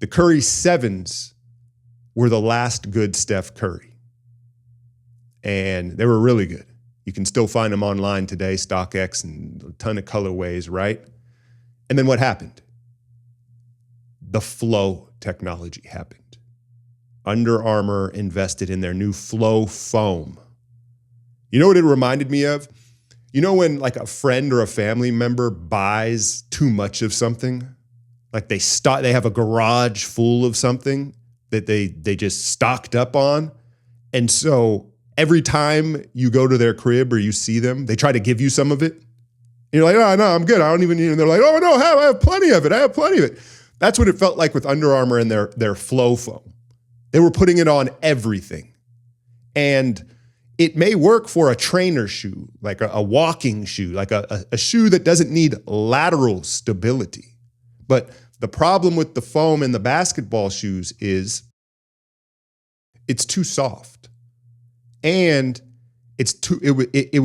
The Curry 7s were the last good Steph Curry. And they were really good. You can still find them online today, StockX, and a ton of colorways, right? And then what happened? The flow technology happened. Under Armour invested in their new flow foam. You know what it reminded me of? You know when like a friend or a family member buys too much of something? Like they have a garage full of something that they just stocked up on. And so every time you go to their crib or you see them, they try to give you some of it. And you're like, oh, no, I'm good. I don't even need it. And they're like, oh, no, I have plenty of it. I have plenty of it. That's what it felt like with Under Armour and their flow foam. They were putting it on everything. And it may work for a trainer shoe, like a walking shoe, like a shoe that doesn't need lateral stability. But the problem with the foam in the basketball shoes is it's too soft. And it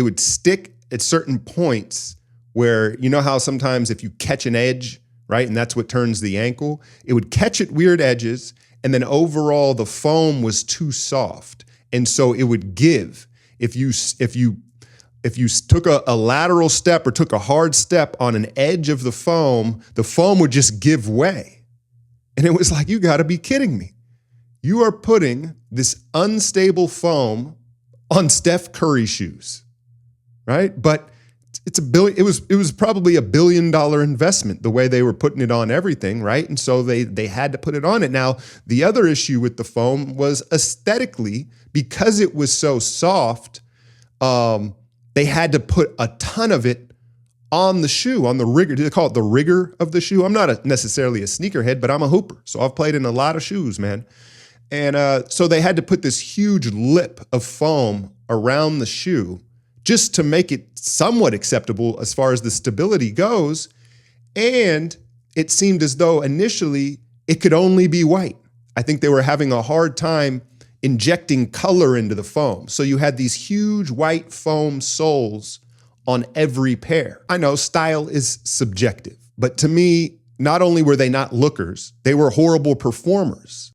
would stick at certain points where, you know how sometimes if you catch an edge, right, and that's what turns the ankle, it would catch at weird edges, and then overall the foam was too soft. And so it would give. If you took a lateral step or took a hard step on an edge of the foam would just give way. And it was like, you gotta be kidding me. You are putting this unstable foam on Steph Curry shoes, right? But it was probably $1 billion investment the way they were putting it on everything, right? And so they had to put it on it. Now, the other issue with the foam was aesthetically, because it was so soft, they had to put a ton of it on the shoe, on the rigger. Do they call it the rigger of the shoe? I'm not necessarily a sneakerhead, but I'm a hooper. So I've played in a lot of shoes, man. And so they had to put this huge lip of foam around the shoe just to make it somewhat acceptable as far as the stability goes. And it seemed as though initially it could only be white. I think they were having a hard time injecting color into the foam. So you had these huge white foam soles on every pair. I know style is subjective, but to me, not only were they not lookers, they were horrible performers.